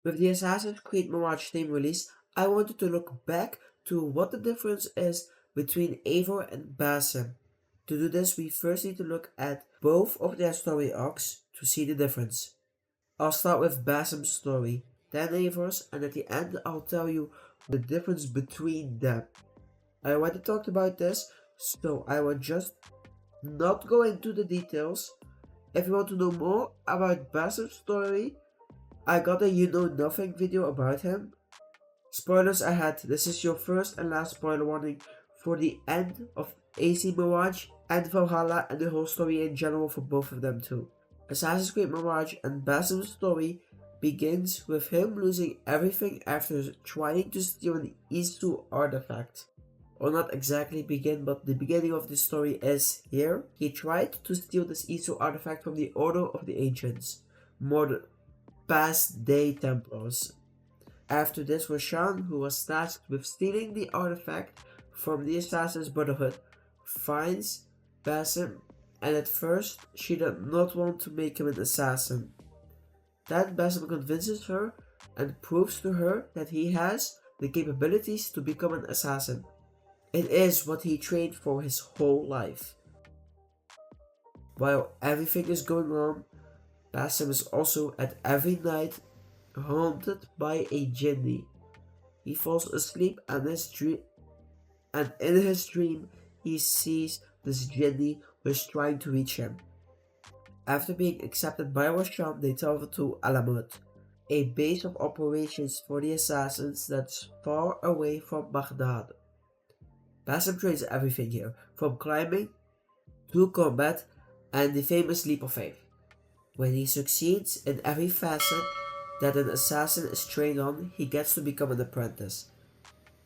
With the Assassin's Creed Mirage theme release, I wanted to look back to what the difference is between Eivor and Basim. To do this, we first need to look at both of their story arcs to see the difference. I'll start with Basim's story, then Eivor's, and at the end I'll tell you the difference between them. I already talked about this, so I will just not go into the details. If you want to know more about Basim's story, I got a You Know Nothing video about him. Spoilers ahead, this is your first and last spoiler warning for the end of AC Mirage and Valhalla and the whole story in general for both of them too. Assassin's Creed Mirage and Basim's story begins with him losing everything after trying to steal an Isu artifact. Or not exactly begin, but the beginning of the story is here. He tried to steal this Isu artifact from the Order of the Ancients, more past day Templars. After this, Roshan, who was tasked with stealing the artifact from the Assassin's Brotherhood, finds Basim, and at first she did not want to make him an assassin. Then Basim convinces her and proves to her that he has the capabilities to become an assassin. It is what he trained for his whole life. While everything is going on, Basim is also at every night haunted by a djinn. He falls asleep and in his dream he sees this djinn was trying to reach him. After being accepted by Roshan, they travel to Alamut, a base of operations for the assassins that's far away from Baghdad. Basim trains everything here, from climbing to combat and the famous leap of faith. When he succeeds in every facet that an assassin is trained on, he gets to become an apprentice.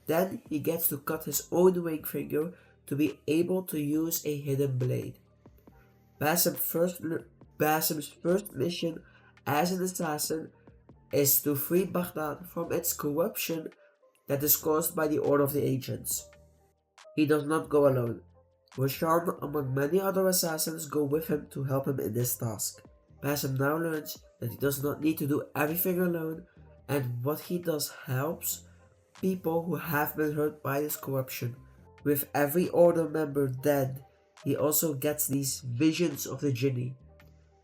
Then he gets to cut his own ring finger to be able to use a hidden blade. Basim's first mission as an assassin is to free Baghdad from its corruption that is caused by the Order of the Ancients. He does not go alone. Roshan, among many other assassins, go with him to help him in this task. Basim now learns that he does not need to do everything alone, and what he does helps people who have been hurt by this corruption. With every Order member dead, he also gets these visions of the djinn.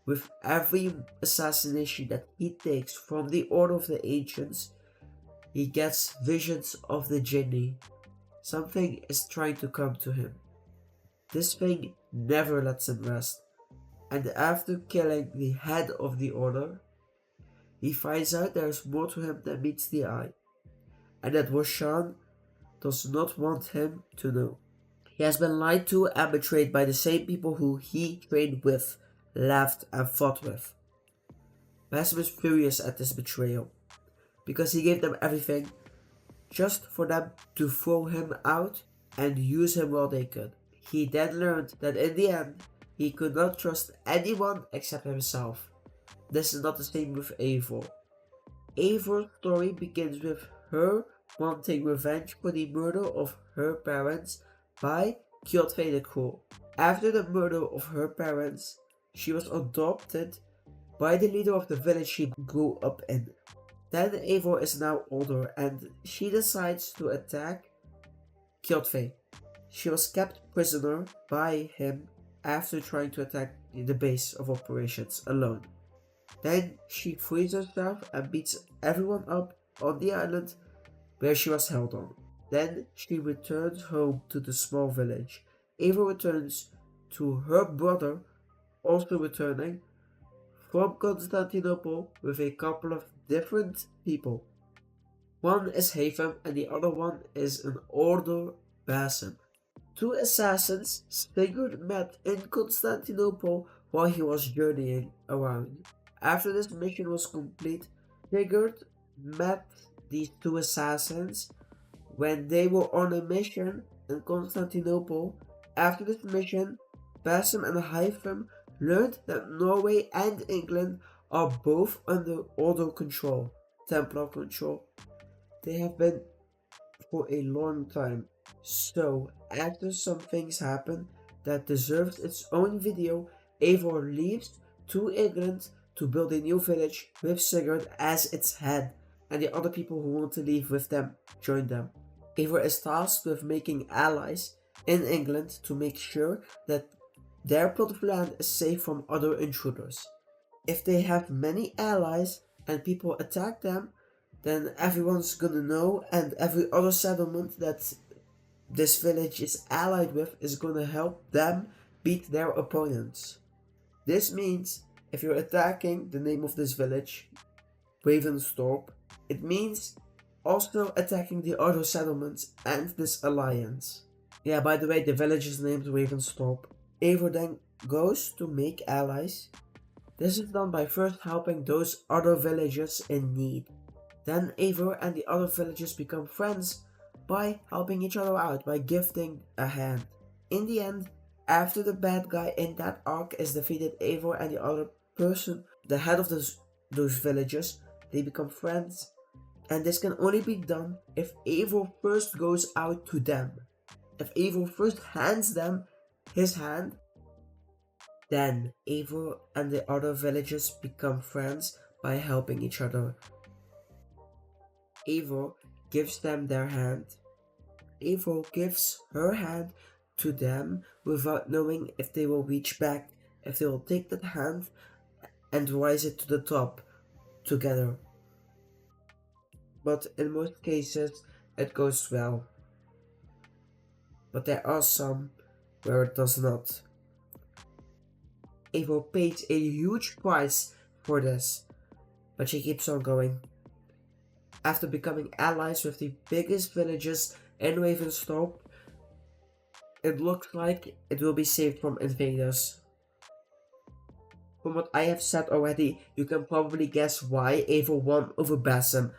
With every assassination that he takes from the Order of the Ancients, he gets visions of the djinn. Something is trying to come to him. This thing never lets him rest, and after killing the head of the Order, he finds out there is more to him than meets the eye, and that Roshan does not want him to know. He has been lied to and betrayed by the same people who he trained with, laughed and fought with. Basim is furious at this betrayal, because he gave them everything just for them to throw him out and use him while they could. He then learned that in the end, he could not trust anyone except himself. This is not the same with Eivor. Eivor's story begins with her wanting revenge for the murder of her parents by ᛅᛁᚢᚅ the Cruel. After the murder of her parents, she was adopted by the leader of the village she grew up in. Then Eivor is now older and she decides to attack ᛅᛁᚢᚅ. She was kept prisoner by him after trying to attack the base of operations alone. Then she frees herself and beats everyone up on the island where she was held on. Then she returns home to the small village. Eivor returns to her brother, also returning from Constantinople with a couple of different people. One is Haytham and the other one is an older Basim. Two assassins Sigurd met in Constantinople while he was journeying around. After this mission was complete, Sigurd met these two assassins when they were on a mission in Constantinople. After this mission, Basim and Haytham learned that Norway and England are both under Order control, Templar control. They have been for a long time. So, after some things happen that deserves its own video, Eivor leaves to England to build a new village with Sigurd as its head. and the other people who want to leave with them join them. Eivor is tasked with making allies in England to make sure that their plot of land is safe from other intruders. If they have many allies and people attack them, then everyone's gonna know, and every other settlement that this village is allied with is gonna help them beat their opponents. This means if you're attacking the name of this village, Ravensthorpe, it means also attacking the other settlements and this alliance. Yeah, by the way, the village is named Ravensthorpe. Eivor then goes to make allies. This is done by first helping those other villages in need. Then Eivor and the other villagers become friends by helping each other out, by gifting a hand. In the end, after the bad guy in that arc is defeated, Eivor and the other person, the head of those villages, they become friends. And this can only be done if Eivor first goes out to them. If Eivor first hands them his hand, then Eivor and the other villagers become friends by helping each other. Eivor gives them their hand. Eivor gives her hand to them without knowing if they will reach back, if they will take that hand and rise it to the top together. But in most cases it goes well. But there are some where it does not. Eivor pays a huge price for this, but she keeps on going. After becoming allies with the biggest villages in Ravensthorpe, it looks like it will be saved from invaders. From what I have said already, you can probably guess why Eivor won over Basim.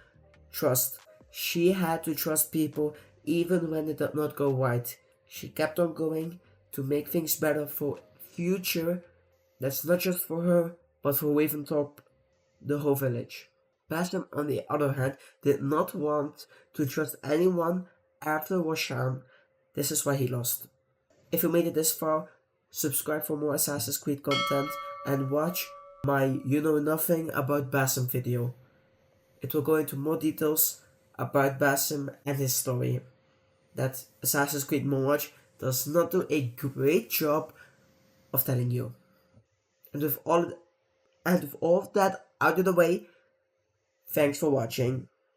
Trust. She had to trust people even when it did not go right. She kept on going to make things better for future. That's not just for her, but for Ravensthorpe, the whole village. Basim, on the other hand, did not want to trust anyone after Roshan. This is why he lost. If you made it this far, subscribe for more Assassin's Creed content and watch my You Know Nothing About Basim video. It will go into more details about Basim and his story that Assassin's Creed Mirage does not do a great job of telling you. And with all of that out of the way, thanks for watching.